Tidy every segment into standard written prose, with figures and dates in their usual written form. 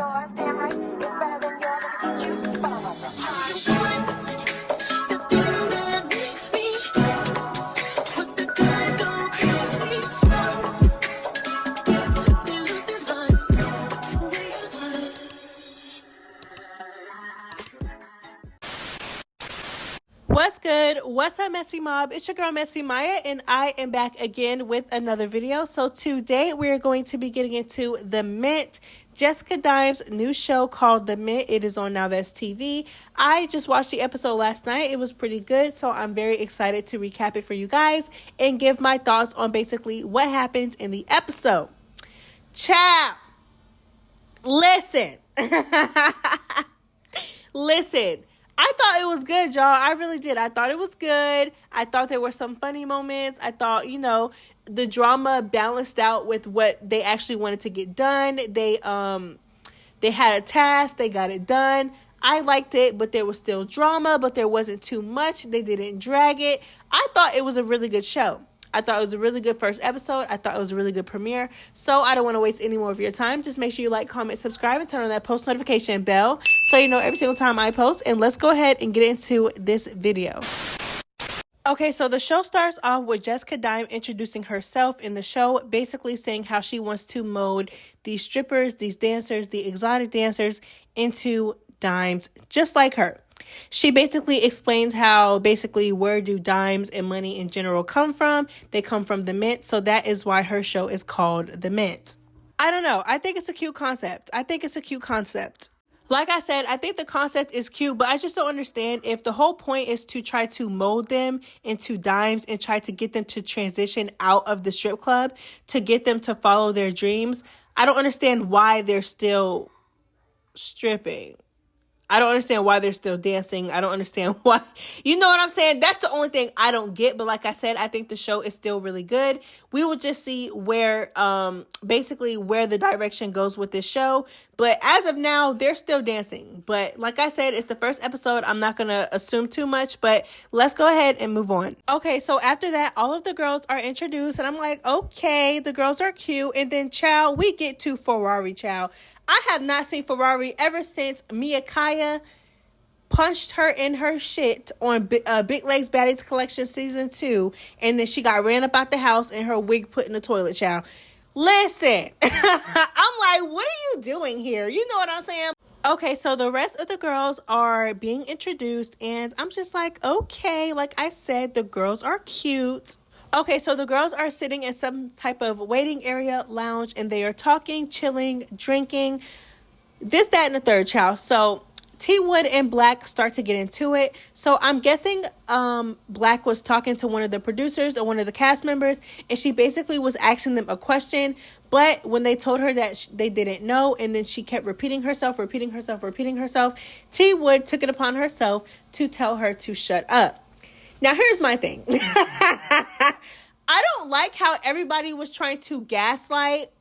yours, damn right. It's better than yours. I can teach you. Follow What's good? What's up, Messy Mob? It's your girl, Messy Maya, and I am back again with another video. So today we're going to be getting into The Mint, Jessica Dime's new show called The Mint. It is on NowThatsTV. I just watched the episode last night. It was pretty good, so I'm very excited to recap it for you guys and give my thoughts on basically what happened in the episode. Ciao! Listen. Listen. I thought it was good, y'all. I really did. I thought it was good. I thought there were some funny moments. I thought, the drama balanced out with what they actually wanted to get done. They had a task. They got it done. I liked it, but there was still drama, but there wasn't too much. They didn't drag it. I thought it was a really good show. I thought it was a really good first episode. I thought it was a really good premiere. So I don't want to waste any more of your time. Just make sure you like, comment, subscribe, and turn on that post notification bell so you know every single time I post. And let's go ahead and get into this video. Okay, so the show starts off with Jessica Dime introducing herself in the show, basically saying how she wants to mold these strippers, these dancers, the exotic dancers into dimes, just like her. She basically explains how where do dimes and money in general come from? They come from the mint. So that is why her show is called The Mint. I don't know. I think it's a cute concept. Like I said, I think the concept is cute, but I just don't understand if the whole point is to try to mold them into dimes and try to get them to transition out of the strip club, to get them to follow their dreams. I don't understand why they're still stripping. I don't understand why they're still dancing. I don't understand why. You know what I'm saying? That's the only thing I don't get. But like I said, I think the show is still really good. We will just see where the direction goes with this show. But as of now, they're still dancing. But like I said, it's the first episode. I'm not going to assume too much. But let's go ahead and move on. Okay, so after that, all of the girls are introduced. And I'm like, okay, the girls are cute. And then, child, we get to Ferrari, child. I have not seen Ferrari ever since Mia Kaya punched her in her shit on Big Legs Baddies Collection Season 2. And then she got ran up out the house and her wig put in the toilet, child. Listen, I'm like, what are you doing here? You know what I'm saying? Okay, so the rest of the girls are being introduced. And I'm just like, okay, like I said, the girls are cute. Okay, so the girls are sitting in some type of waiting area lounge and they are talking, chilling, drinking, this, that, and the third, child. So T Wood and Black start to get into it. So I'm guessing Black was talking to one of the producers or one of the cast members, and she basically was asking them a question. But when they told her that they didn't know, and then she kept repeating herself, T Wood took it upon herself to tell her to shut up. Now, here's my thing. I don't like how everybody was trying to gaslight.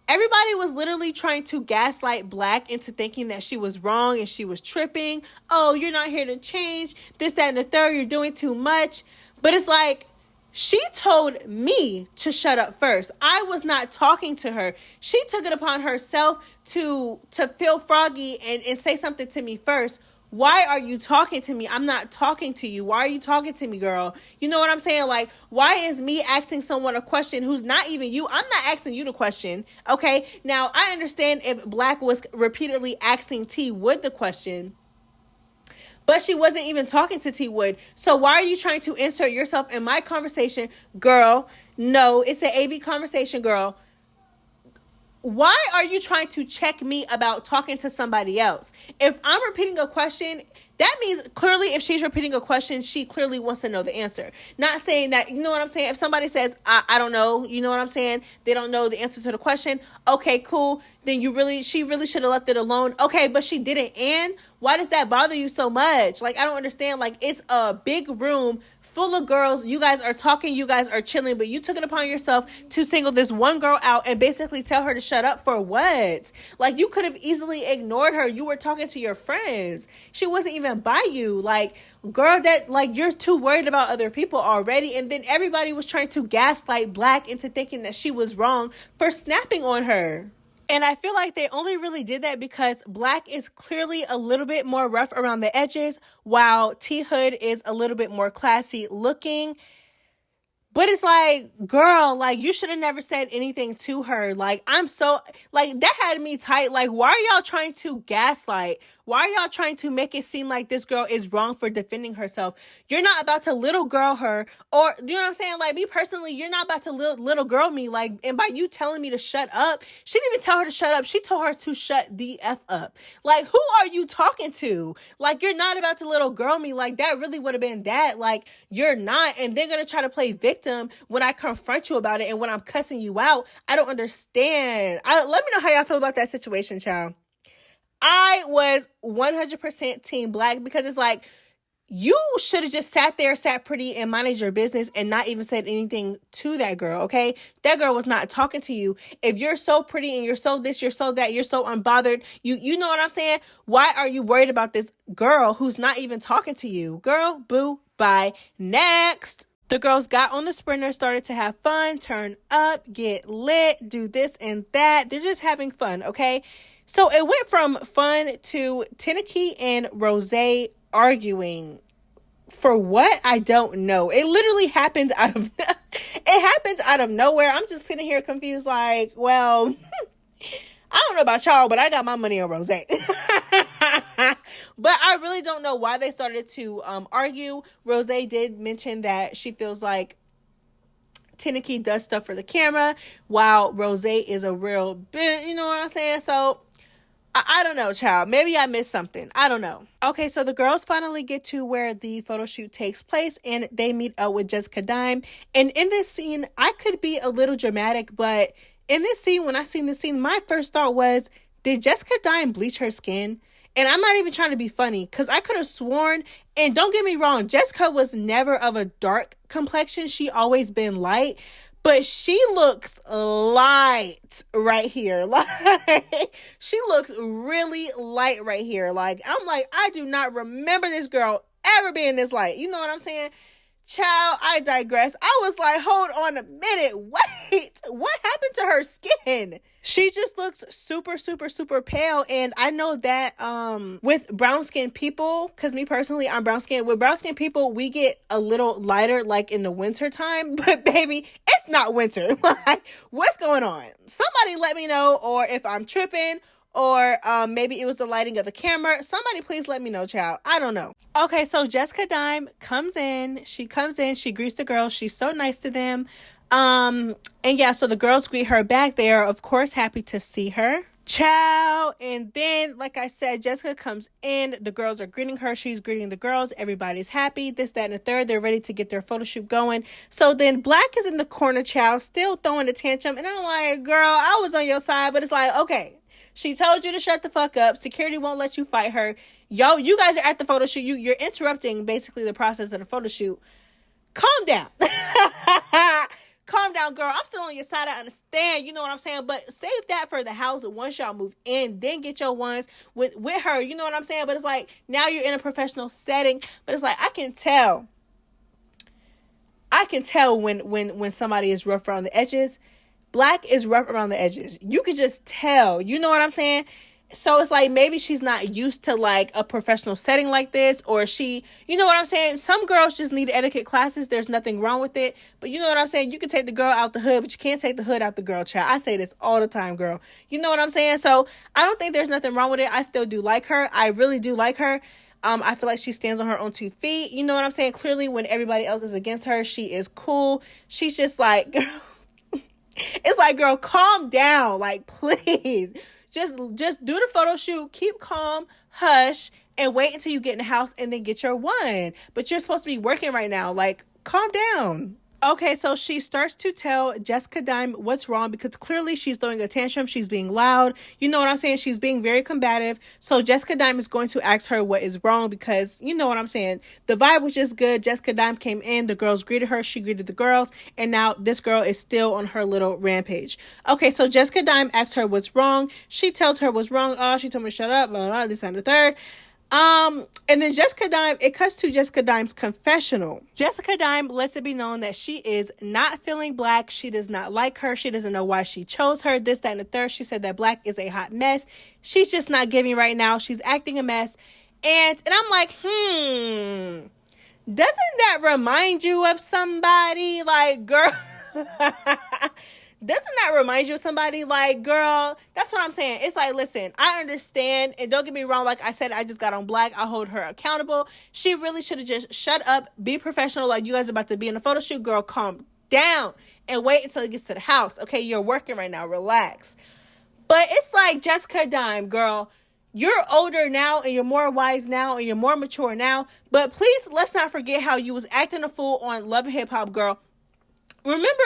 Everybody was literally trying to gaslight Black into thinking that she was wrong and she was tripping. Oh, you're not here to change. This, that, and the third. You're doing too much. But it's like, she told me to shut up first. I was not talking to her. She took it upon herself to feel froggy and say something to me first. Why are you talking to me? I'm not talking to you. Why are you talking to me, girl? You know what I'm saying? Like, why is me asking someone a question who's not even you? I'm not asking you the question, okay? Now, I understand if Black was repeatedly asking T Wood the question, but she wasn't even talking to T Wood. So why are you trying to insert yourself in my conversation? Girl, no, it's an AB conversation, girl. Why are you trying to check me about talking to somebody else? If I'm repeating a question, that means clearly if she's repeating a question, she clearly wants to know the answer. Not saying that, you know what I'm saying? If somebody says, I don't know, you know what I'm saying? They don't know the answer to the question. Okay, cool. Then she really should have left it alone. Okay, but she didn't. And why does that bother you so much? Like, I don't understand. Like, it's a big room full of girls. You guys are talking, you guys are chilling, but you took it upon yourself to single this one girl out and basically tell her to shut up for what? Like, you could have easily ignored her. You were talking to your friends. She wasn't even by you. Like, girl, that, like, you're too worried about other people already. And then everybody was trying to gaslight Black into thinking that she was wrong for snapping on her. And I feel like they only really did that because Black is clearly a little bit more rough around the edges, while T Hood is a little bit more classy looking. But it's like, girl, like, you should have never said anything to her. Like, I'm so, like, that had me tight. Like, why are y'all trying to gaslight? Why are y'all trying to make it seem like this girl is wrong for defending herself? You're not about to little girl her, or, you know what I'm saying? Like, me personally, you're not about to little girl me. Like, and by you telling me to shut up, she didn't even tell her to shut up. She told her to shut the F up. Like, who are you talking to? Like, you're not about to little girl me. Like, that really would have been that. Like, you're not. And they're going to try to play victim when I confront you about it and when I'm cussing you out. I don't understand. Let me know how y'all feel about that situation, child. I was 100% team Black because it's like, you should have just sat there, sat pretty and minded your business and not even said anything to that girl, okay? That girl was not talking to you. If you're so pretty and you're so this, you're so that, you're so unbothered, you know what I'm saying? Why are you worried about this girl who's not even talking to you? Girl, boo, bye. Next. The girls got on the Sprinter, started to have fun, turn up, get lit, do this and that. They're just having fun, okay? So it went from fun to Tenneke and Rose arguing. For what? I don't know. It literally happened out of nowhere. I'm just sitting here confused like, well, I don't know about y'all, but I got my money on Rose. But I really don't know why they started to argue. Rose did mention that she feels like Tenneke does stuff for the camera, while Rose is a real bitch, you know what I'm saying? So I don't know, child. Maybe I missed something. I don't know. Okay, so the girls finally get to where the photo shoot takes place, and they meet up with Jessica Dime. And in this scene, I could be a little dramatic, but in this scene, when I seen this scene, my first thought was, did Jessica Dime bleach her skin? And I'm not even trying to be funny, because I could have sworn, and don't get me wrong, Jessica was never of a dark complexion. She always been light. But she looks light right here. Like, she looks really light right here. Like, I'm like, I do not remember this girl ever being this light. You know what I'm saying? Child, I digress. I was like, hold on a minute. Wait, what happened to her skin? She just looks super, super, super pale. And I know that with brown skinned people, because me personally, I'm brown skinned. With brown skinned people, we get a little lighter like in the winter time. But baby, it's not winter. Like, what's going on? Somebody let me know, or if I'm tripping, or maybe it was the lighting of the camera. Somebody please let me know, child. I don't know. Okay, so Jessica Dime comes in. She greets the girls. She's so nice to them. And yeah, so the girls greet her back. They are, of course, happy to see her. Ciao. And then, like I said, Jessica comes in. The girls are greeting her. She's greeting the girls. Everybody's happy. This, that, and the third. They're ready to get their photo shoot going. So then Black is in the corner, child, still throwing a tantrum. And I'm like, girl, I was on your side. But it's like, okay, she told you to shut the fuck up. Security won't let you fight her. Yo, you guys are at the photo shoot. You're interrupting basically the process of the photo shoot. Calm down. Calm down, girl. I'm still on your side. I understand. You know what I'm saying? But save that for the house once y'all move in. Then get your ones with her. You know what I'm saying? But it's like, now you're in a professional setting. But it's like, I can tell when somebody is rough around the edges. Black is rough around the edges. You could just tell. You know what I'm saying? So it's like, maybe she's not used to like a professional setting like this, or she, you know what I'm saying? Some girls just need etiquette classes. There's nothing wrong with it. But you know what I'm saying? You can take the girl out the hood, but you can't take the hood out the girl, child. I say this all the time, girl. You know what I'm saying? So I don't think there's nothing wrong with it. I still do like her. I really do like her. I feel like she stands on her own 2 feet. You know what I'm saying? Clearly, when everybody else is against her, she is cool. She's just like, girl, it's like, girl, calm down. Like, please. Just do the photo shoot, keep calm, hush, and wait until you get in the house and then get your one. But you're supposed to be working right now. Like, calm down. Okay, so she starts to tell Jessica Dime what's wrong, because clearly she's throwing a tantrum. She's being loud. You know what I'm saying? She's being very combative. So Jessica Dime is going to ask her what is wrong, because you know what I'm saying? The vibe was just good. Jessica Dime came in. The girls greeted her. She greeted the girls. And now this girl is still on her little rampage. Okay, so Jessica Dime asks her what's wrong. She tells her what's wrong. Oh, she told me to shut up. Blah, blah, this and the third. And then Jessica Dime, it cuts to Jessica Dime's confessional. Jessica Dime lets it be known that she is not feeling Black. She does not like her. She doesn't know why she chose her. This, that, and the third. She said that Black is a hot mess. She's just not giving right now. She's acting a mess. And I'm like, doesn't that remind you of somebody? Like, girl, doesn't that remind you of somebody? Like, girl, that's what I'm saying. It's like, listen, I understand. And don't get me wrong. Like I said, I just got on Black. I hold her accountable. She really should have just shut up, be professional. Like, you guys are about to be in a photo shoot. Girl, calm down and wait until it gets to the house. Okay, you're working right now. Relax. But it's like, Jessica Dime, girl, you're older now and you're more wise now and you're more mature now. But please, let's not forget how you was acting a fool on Love and Hip Hop, girl. Remember,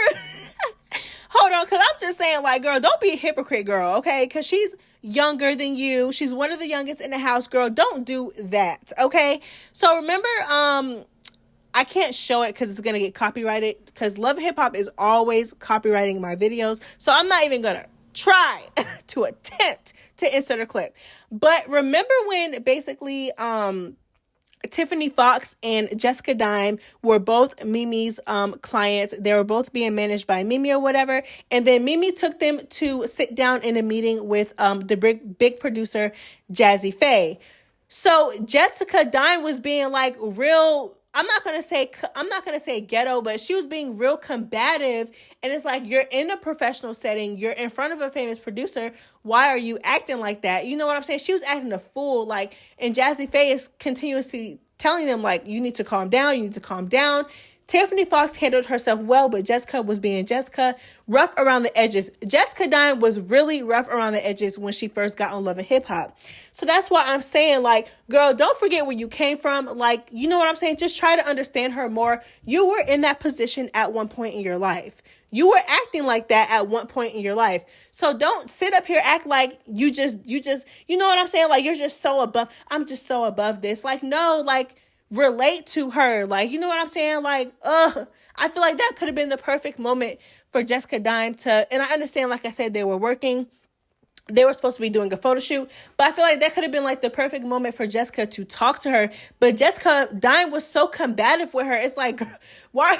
hold on, because I'm just saying, like, girl, don't be a hypocrite, girl, okay? Because she's younger than you. She's one of the youngest in the house, girl. Don't do that, okay? So remember, I can't show it because it's going to get copyrighted, because Love and Hip Hop is always copywriting my videos. So I'm not even going to try to attempt to insert a clip. But remember when basically Tiffany Fox and Jessica Dime were both Mimi's clients. They were both being managed by Mimi or whatever. And then Mimi took them to sit down in a meeting with the big producer, Jazzy Faye. So Jessica Dime was being like real, I'm not going to say ghetto, but she was being real combative. And it's like, you're in a professional setting. You're in front of a famous producer. Why are you acting like that? You know what I'm saying? She was acting a fool. Like, and Jazzy Faye is continuously telling them, like, you need to calm down. You need to calm down. Tiffany Fox handled herself well, but Jessica was being Jessica, rough around the edges. Jessica Dime was really rough around the edges when she first got on Love and Hip Hop. So that's why I'm saying, like, girl, don't forget where you came from. Like, you know what I'm saying? Just try to understand her more. You were in that position at one point in your life. You were acting like that at one point in your life. So don't sit up here, act like you just, you know what I'm saying? Like, you're just so above, I'm just so above this. Like, no, like, relate to her. Like, you know what I'm saying? Like, I feel like that could have been the perfect moment for Jessica Dime to, and I understand, like I said, they were working. They were supposed to be doing a photo shoot, but I feel like that could have been like the perfect moment for Jessica to talk to her. But Jessica Dime was so combative with her. It's like, why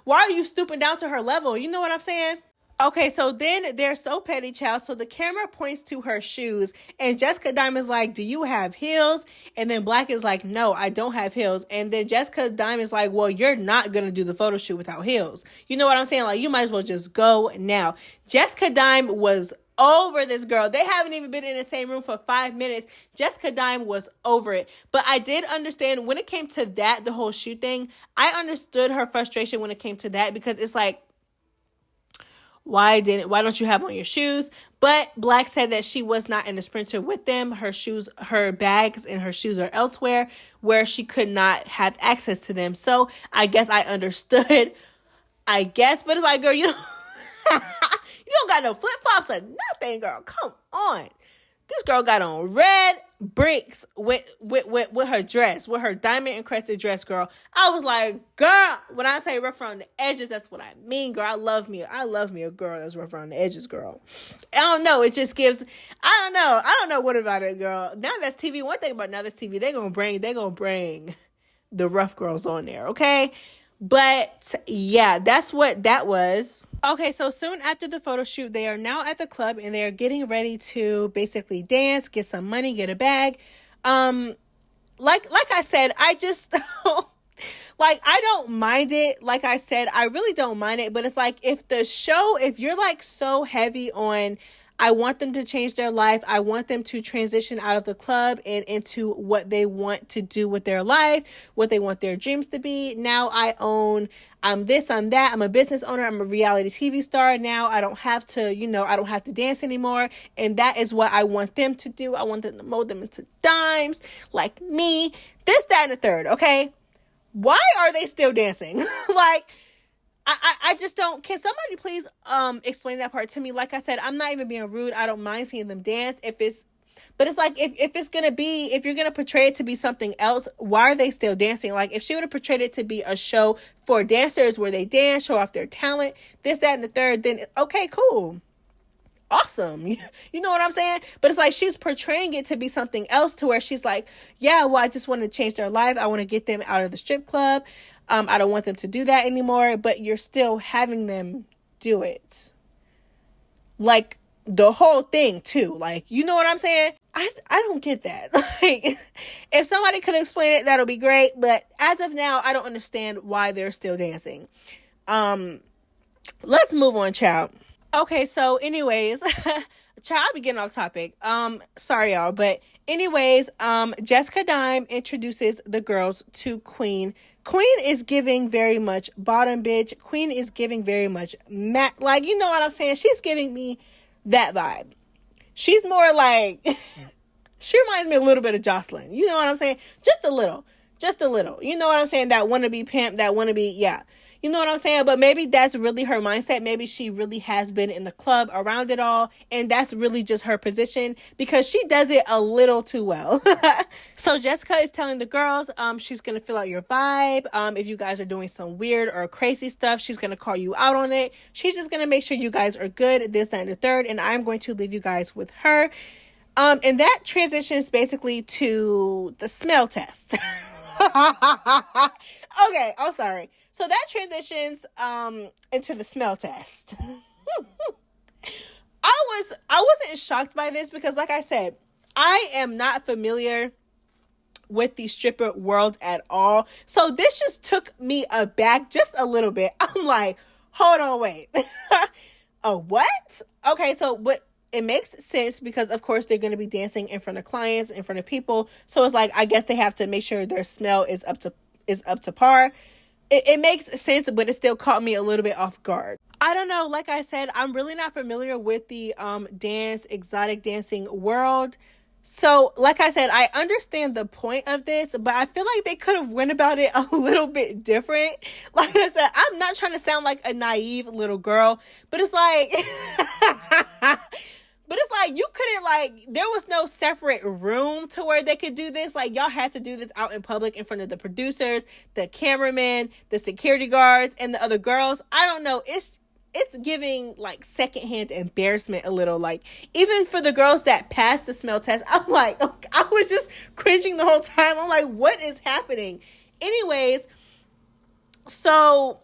are you stooping down to her level? You know what I'm saying? Okay, so then they're so petty, child. So the camera points to her shoes, and Jessica Dime is like, do you have heels? And then Black is like, no, I don't have heels. And then Jessica Dime is like, well, you're not going to do the photo shoot without heels. You know what I'm saying? Like, you might as well just go now. Jessica Dime was over this girl. They haven't even been in the same room for 5 minutes. Jessica Dime was over it. But I did understand when it came to that, the whole shoot thing, I understood her frustration when it came to that, because it's like, why don't you have on your shoes? But Black said that she was not in the Sprinter with them. Her shoes, her bags and her shoes are elsewhere where she could not have access to them. So I guess I understood. I guess, but it's like, girl, you don't got no flip-flops or nothing, girl. Come on. This girl got on red bricks with her dress, with her diamond encrusted dress, girl. I was like, girl, when I say rough around the edges, that's what I mean, girl. I love me a girl that's rough around the edges, girl. I don't know. It just gives, I don't know what about it, girl. Now That's TV. One thing about Now That's TV, they're gonna bring the rough girls on there, okay? But yeah, that's what that was. Okay, so soon after the photo shoot, they are now at the club and they're getting ready to basically dance, get some money, get a bag. Like I said, I just like, I don't mind it. Like I said, I really don't mind it. But it's like, if you're like so heavy on, I want them to change their life. I want them to transition out of the club and into what they want to do with their life, what they want their dreams to be. Now I'm this, I'm that. I'm a business owner. I'm a reality TV star. Now I don't have to, I don't have to dance anymore. And that is what I want them to do. I want them to mold them into dimes like me. This, that, and the third. Okay. Why are they still dancing? Like, I just don't. Can somebody please explain that part to me? Like I said, I'm not even being rude. I don't mind seeing them dance. But it's like, if you're gonna portray it to be something else, why are they still dancing? Like, if she would have portrayed it to be a show for dancers where they dance, show off their talent, this, that, and the third, then okay, cool. awesome. You know what I'm saying? But it's like she's portraying it to be something else, to where she's like, yeah, well, I just want to change their life. I want to get them out of the strip club. I don't want them to do that anymore, but you're still having them do it. Like, the whole thing too. Like, you know what I'm saying? I don't get that. Like, if somebody could explain it, that'll be great. But as of now, I don't understand why they're still dancing. Let's move on, child. Okay, so anyways, child, I'll be getting off topic. Sorry y'all, but anyways, Jessica Dime introduces the girls to Queen. Queen is giving very much bottom bitch. Queen is giving very much like, you know what I'm saying? She's giving me that vibe. She's more like, she reminds me a little bit of Joseline. You know what I'm saying? Just a little. You know what I'm saying? That wannabe pimp, that wannabe, yeah. You know what I'm saying? But maybe that's really her mindset. Maybe she really has been in the club around it all, and that's really just her position, because she does it a little too well. So Jessica is telling the girls, she's going to fill out your vibe. If you guys are doing some weird or crazy stuff, she's going to call you out on it. She's just going to make sure you guys are good, this, that, and the third, and I'm going to leave you guys with her. And that transitions basically to the smell test. Okay, I'm sorry. So that transitions into the smell test. I wasn't shocked by this, because like I said, I am not familiar with the stripper world at all. So this just took me aback just a little bit. I'm like, hold on, wait. A what? Okay, so what? It makes sense, because of course they're going to be dancing in front of clients, in front of people. So it's like, I guess they have to make sure their smell is up to par. It makes sense, but it still caught me a little bit off guard. I don't know. Like I said, I'm really not familiar with the exotic dancing world. So like I said, I understand the point of this, but I feel like they could have went about it a little bit different. Like I said, I'm not trying to sound like a naive little girl, but it's like, you couldn't, like, there was no separate room to where they could do this. Like, y'all had to do this out in public in front of the producers, the cameramen, the security guards, and the other girls. I don't know. It's giving, like, secondhand embarrassment a little. Like, even for the girls that passed the smell test, I'm like, I was just cringing the whole time. I'm like, what is happening? Anyways, so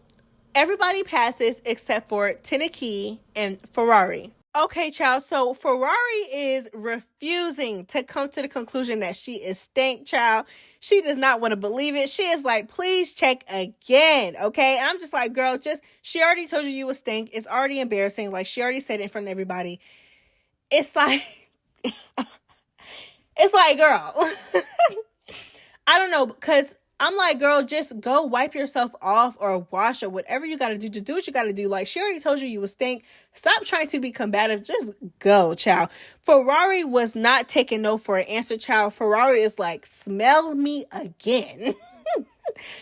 everybody passes except for Tenaki and Ferrari. Okay, child. So Ferrari is refusing to come to the conclusion that she is stank, child. She does not want to believe it. She is like, please check again. Okay. And I'm just like, girl, she already told you was stank. It's already embarrassing. Like, she already said it in front of everybody. It's like, girl, I don't know, because I'm like, girl, just go wipe yourself off or wash or whatever you got to do. Just do what you got to do. Like, she already told you was stink. Stop trying to be combative. Just go, child. Ferrari was not taking no for an answer, child. Ferrari is like, smell me again.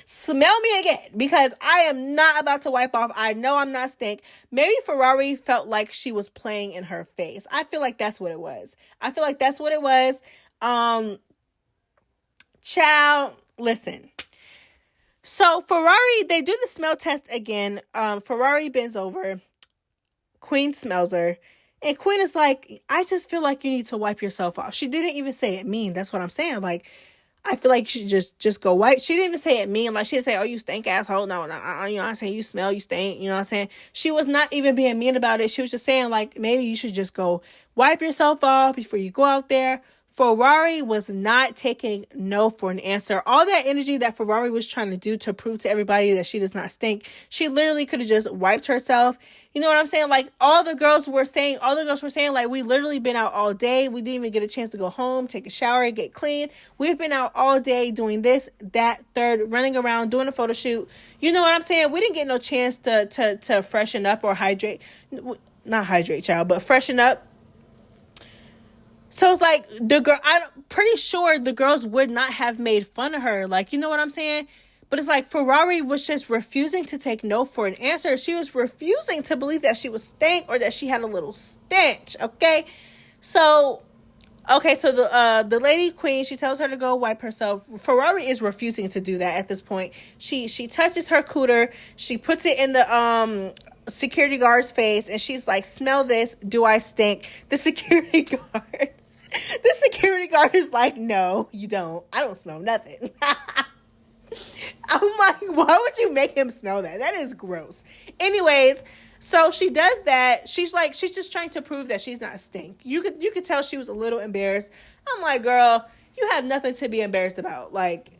Smell me again, because I am not about to wipe off. I know I'm not stink. Maybe Ferrari felt like she was playing in her face. I feel like that's what it was. Child, listen. So Ferrari, they do the smell test again. Ferrari bends over. Queen smells her. And Queen is like, I just feel like you need to wipe yourself off. She didn't even say it mean. That's what I'm saying. Like, I feel like she just go wipe. She didn't even say it mean. Like, she didn't say, oh, you stink, asshole. No, you know what I'm saying? You smell, you stink. You know what I'm saying? She was not even being mean about it. She was just saying, like, maybe you should just go wipe yourself off before you go out there. Ferrari was not taking no for an answer. All that energy that Ferrari was trying to do to prove to everybody that she does not stink, she literally could have just wiped herself. You know what I'm saying? Like, all the girls were saying, like, we literally been out all day. We didn't even get a chance to go home, take a shower, get clean. We've been out all day doing this, that, third, running around, doing a photo shoot. You know what I'm saying? We didn't get no chance to freshen up or hydrate. Not hydrate, child, but freshen up. So it's like, I'm pretty sure the girls would not have made fun of her. Like, you know what I'm saying? But it's like, Ferrari was just refusing to take no for an answer. She was refusing to believe that she was stank or that she had a little stench. Okay. So the lady Queen, she tells her to go wipe herself. Ferrari is refusing to do that at this point. She touches her cooter. She puts it in the security guard's face, and she's like, smell this, do I stink? The security guard is like, no, you don't. I don't smell nothing. I'm like, why would you make him smell that? That is gross. Anyways, so she does that. She's just trying to prove that she's not a stink. You could tell she was a little embarrassed. I'm like, girl, you have nothing to be embarrassed about. Like,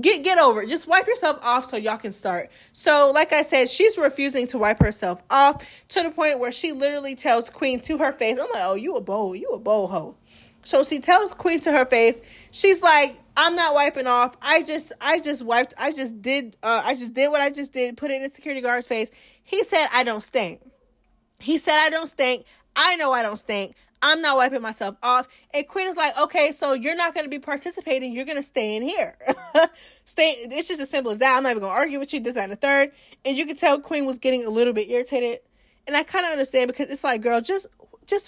get over it. Just wipe yourself off so y'all can start. So, like I said, she's refusing to wipe herself off to the point where she literally tells Queen to her face. I'm like, oh, you a bold hoe. So she tells Queen to her face. She's like, I'm not wiping off. I just did what I just did. Put it in the security guard's face. He said I don't stink. I know I don't stink. I'm not wiping myself off. And Queen is like, okay, so you're not going to be participating. You're going to stay in here. It's just as simple as that. I'm not even going to argue with you, this, that, and the third. And you could tell Queen was getting a little bit irritated. And I kind of understand, because it's like, girl, just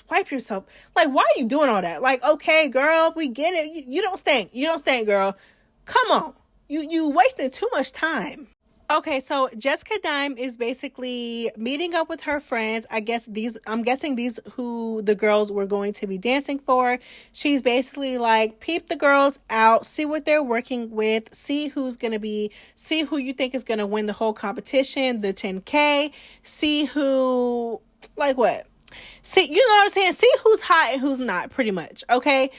wipe yourself. Like, why are you doing all that? Like, okay, girl, we get it. You don't stink. You don't stink, girl. Come on. You wasting too much time. Okay, so Jessica Dime is basically meeting up with her friends. I'm guessing these who the girls were going to be dancing for. She's basically like, peep the girls out, see what they're working with, see who you think is going to win the whole competition, the 10K, see who, like what? See, you know what I'm saying? See who's hot and who's not, pretty much, okay?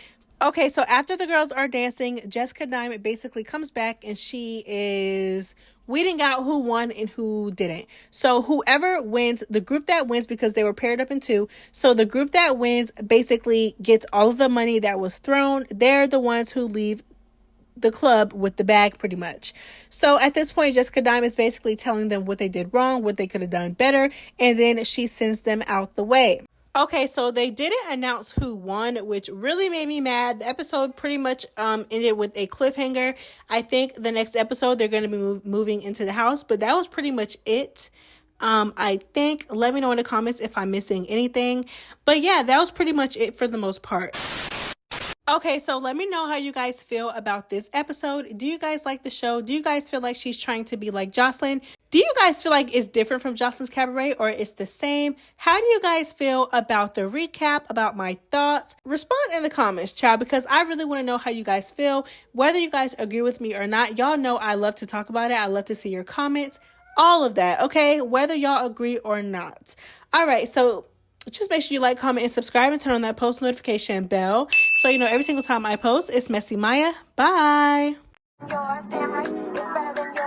Okay, so after the girls are dancing, Jessica Dime basically comes back and she is weeding out who won and who didn't. So whoever wins, the group that wins, because they were paired up in two, so the group that wins basically gets all of the money that was thrown. They're the ones who leave the club with the bag, pretty much. So at this point, Jessica Dime is basically telling them what they did wrong, what they could have done better, and then she sends them out the way. Okay, so they didn't announce who won, which really made me mad. The episode pretty much ended with a cliffhanger. I think the next episode they're going to be moving into the house, but that was pretty much it. I think, let me know in the comments if I'm missing anything. But yeah, that was pretty much it for the most part. Okay, so let me know how you guys feel about this episode. Do you guys like the show? Do you guys feel like she's trying to be like Joseline? Do you guys feel like it's different from Joseline's Cabaret, or it's the same? How do you guys feel about the recap, about my thoughts? Respond in the comments, child, because I really want to know how you guys feel. Whether you guys agree with me or not, y'all know I love to talk about it. I love to see your comments, all of that, okay? Whether y'all agree or not. All right, so just make sure you like, comment, and subscribe, and turn on that post notification bell so you know every single time I post. It's Messy Maya. Bye. Yours, damn right, it's better than yours.